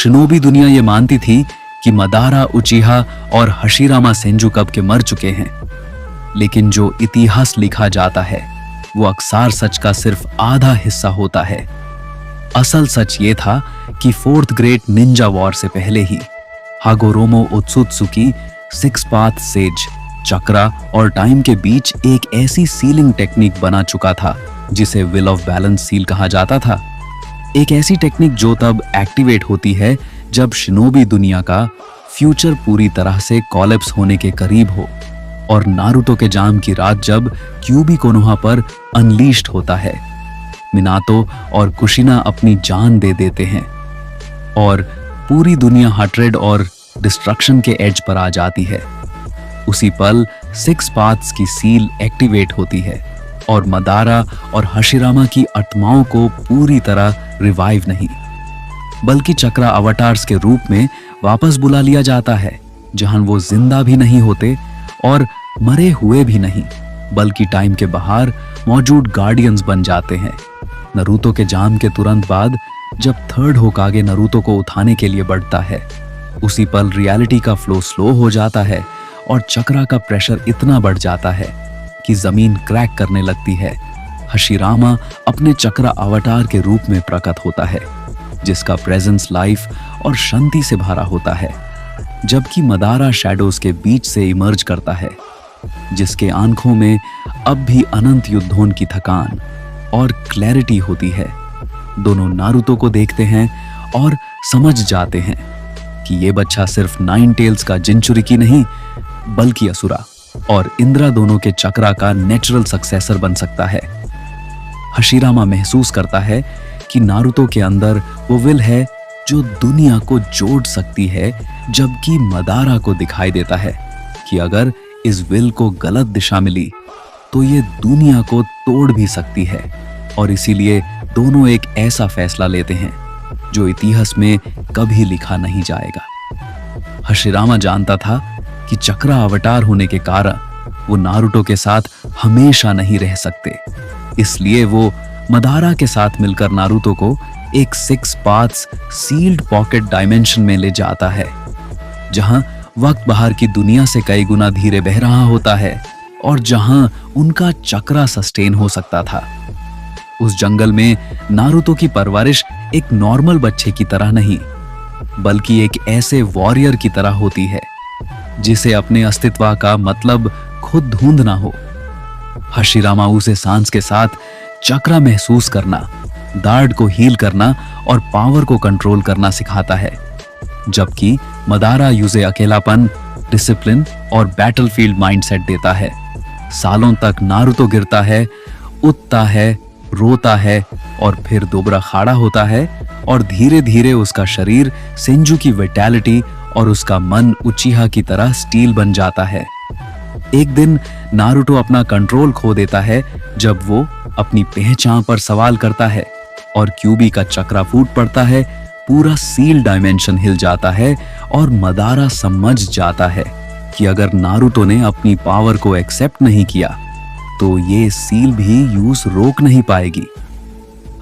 Shinobi दुनिया ये मानती थी कि मदारा उचिहा और हशिरामा सेंजू कब के मर चुके हैं, लेकिन जो इतिहास लिखा जाता है वो अक्सर सच का सिर्फ आधा हिस्सा होता है। असल सच ये था कि फोर्थ ग्रेट निंजा वॉर से पहले ही हागोरोमो ओत्सुत्सुकी सिक्स पाथ सेज, चक्रा और टाइम के बीच एक ऐसी सीलिंग टेक्निक बना चुका था जिसे विल ऑफ बैलेंस सील कहा जाता था। एक ऐसी टेक्निक जो तब एक्टिवेट होती है जब शिनोबी दुनिया का फ्यूचर पूरी तरह से कोलैप्स होने के करीब हो और नारुतो के जाम की रात जब क्यूबी कोनोहा पर अनलीश्ड होता है। मिनातो और कुशिना अपनी जान दे देते हैं और पूरी दुनिया हटरेड और डिस्ट्रक्शन के एज पर आ जाती है। उसी पल सिक्स पाथ्स की सील एक्टिवेट होती है और मदारा और हशिरामा की आत्माओं को पूरी तरह रिवाइव नहीं बल्कि चक्रा अवतार्स के रूप में वापस बुला लिया जाता है, जहां वो जिंदा भी नहीं होते और मरे हुए भी नहीं बल्कि टाइम के बाहर मौजूद गार्डियंस बन जाते हैं। नरूतो के जाम के तुरंत बाद जब थर्ड होकागे नरूतो को उठाने के लिए बढ़ता है, उसी पल रियलिटी का फ्लो स्लो हो जाता है और चक्रा का प्रेशर इतना बढ़ जाता है कि जमीन क्रैक करने लगती है। हशिरामा अपने चक्रा अवतार के रूप में प्रकट होता है, जिसका प्रेजेंस लाइफ और शांति से भरा होता है, जबकि मदारा शैडोज के बीच से इमर्ज करता है, जिसके आंखों में अब भी अनंत युद्धों की थकान और क्लैरिटी होती है। दोनों नारुतो को देखते हैं और समझ जाते हैं कि ये बच्चा सिर्फ नाइन टेल्स का जिनचुरिकी नहीं बल्कि असुरा और इंद्रा दोनों के चक्रा का नेचुरल सक्सेसर बन सकता है। हशिरामा महसूस करता है कि नारुतो के अंदर वो विल है जो दुनिया को जोड़ सकती है, जबकि मदारा को दिखाई देता है कि अगर इस विल को गलत दिशा मिली तो ये दुनिया को तोड़ भी सकती है। और इसीलिए दोनों एक ऐसा फैसला लेते हैं जो इतिहास में कभी लिखा नहीं जाएगा। हशिरामा जानता था कि चक्रा अवतार होने के कारण वो नारुतो के साथ हमेशा नहीं रह सकते, इसलिए वो मदारा के साथ मिलकर नारुतो को एक six paths sealed pocket dimension में ले जाता है, जहां वक्त बाहर की दुनिया से कई गुना धीरे बह रहा होता है और जहां उनका चक्रा सस्टेन हो सकता था। उस जंगल में नारुतो की परवरिश एक नॉर्मल बच्चे की तरह नहीं बल्कि एक ऐसे वॉरियर की तरह होती है जिसे अपने अस्तित्व का मतलब खुद ढूंढना हो। हशिरामा उसे सांस के साथ चक्रा महसूस करना, दार्ड को हील करना और पावर को कंट्रोल करना सिखाता है, जबकि मदारा यूजे अकेलापन, डिसिप्लिन और बैटलफील्ड माइंडसेट देता है। सालों तक नारुतो गिरता है, उठता है, रोता है और फिर दोबारा खड़ा होता है और धीरे धीरे उसका शरीर सेंजू की विटैलिटी और उसका मन उचिहा की तरह स्टील बन जाता है। एक दिन नारुतो अपना कंट्रोल खो देता है जब वो अपनी पहचान पर सवाल करता है और क्यूबी का चक्रा फूट पड़ता है। पूरा सील डायमेंशन हिल जाता है और मदारा समझ जाता है कि अगर नारुतो ने अपनी पावर को एक्सेप्ट नहीं किया तो ये सील भी यूज रोक नहीं पाएगी।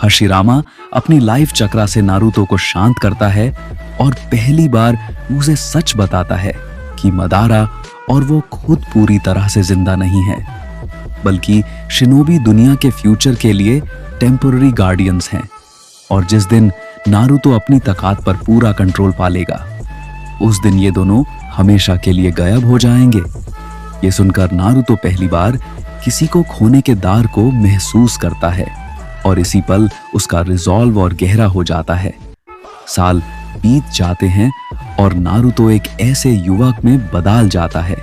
हशिरामा अपनी लाइफ चक्रा से नारुतो को शांत करता है और पहली बार उसे सच बताता है कि मदारा और वो खुद पूरी तरह से जिंदा नहीं है बल्कि शिनोबी दुनिया के फ्यूचर के लिए टेम्पररी गार्डियंस हैं। और जिस दिन नारुतो अपनी ताकत पर पूरा कंट्रोल पा लेगा, उस दिन ये दोनों हमेशा के लिए गायब हो जाएंगे। ये सुनकर नारुतो पहली बार किसी को खोने के दार को महसूस करता है और इसी पल उसका रिजॉल्व और गहरा हो जाता है। साल बीत जाते हैं और नारुतो एक ऐसे युवक में बदल जाता है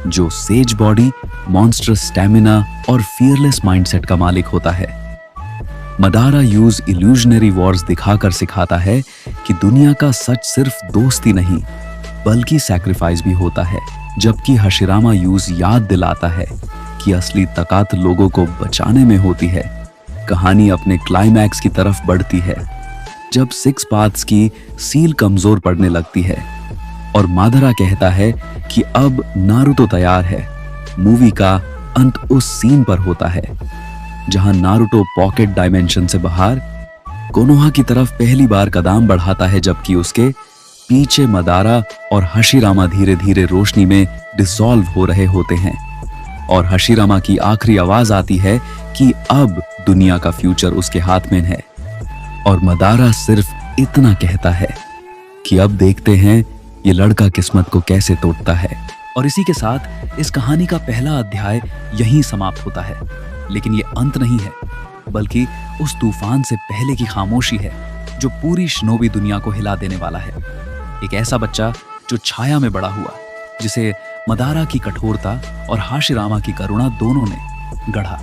जो सेज बॉडी, मॉन्स्टरस स्टैमिना और फियरलेस माइंडसेट का मालिक होता है। मदारा यूज इल्यूजनरी वॉर्स दिखाकर सिखाता है कि दुनिया का सच सिर्फ दोस्ती नहीं बल्कि सैक्रिफाइस भी होता है, जबकि हशिरामा यूज याद दिलाता है कि असली ताकत लोगों को बचाने में होती है। कहानी अपने क्लाइमैक्स की तरफ बढ़ती है जब सिक्स पाथ्स की सील कमजोर पड़ने लगती है और मादरा कहता है कि अब नारुतो तैयार है। मूवी का अंत उस सीन पर होता है जहां नारुतो पॉकेट डायमेंशन से बाहर कोनोहा की तरफ पहली बार कदम बढ़ाता है, जबकि उसके पीछे मदारा और हशीरामा धीरे धीरे रोशनी में डिसॉल्व हो रहे होते हैं। और हशीरामा की आखिरी आवाज आती है कि अब दुनिया का फ्यूचर उसके हाथ में है। और मदारा सिर्फ इतना कहता है कि अब देखते हैं ये लड़का किस्मत को कैसे तोड़ता है। और इसी के साथ इस कहानी का पहला अध्याय यहीं समाप्त होता है। लेकिन ये अंत नहीं है, बल्कि उस तूफान से पहले की खामोशी है जो पूरी शिनोबी दुनिया को हिला देने वाला है। एक ऐसा बच्चा जो छाया में बड़ा हुआ, जिसे मदारा की कठोरता और हाशिरामा की करुणा दोनों ने गढ़ा,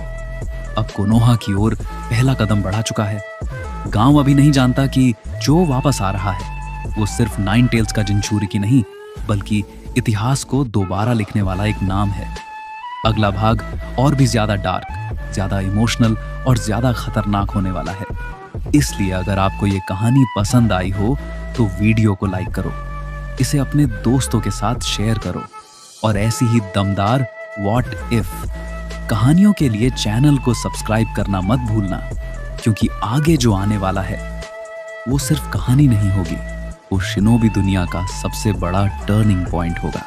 अब कोनोहा की ओर पहला कदम बढ़ा चुका है। गांव अभी नहीं जानता कि जो वापस आ रहा है वो सिर्फ नाइन टेल्स का जिनचूरिकी नहीं, बल्कि इतिहास को दोबारा लिखने वाला एक नाम है। अगला भाग और भी ज्यादा डार्क, ज्यादा इमोशनल और ज्यादा खतरनाक होने वाला है। इसलिए अगर आपको ये कहानी पसंद आई हो तो वीडियो को लाइक करो, इसे अपने दोस्तों के साथ शेयर करो और ऐसी ही दमदार व्हाट इफ कहानियों के लिए चैनल को सब्सक्राइब करना मत भूलना, क्योंकि आगे जो आने वाला है वो सिर्फ कहानी नहीं होगी, वो शिनोबी दुनिया का सबसे बड़ा टर्निंग पॉइंट होगा।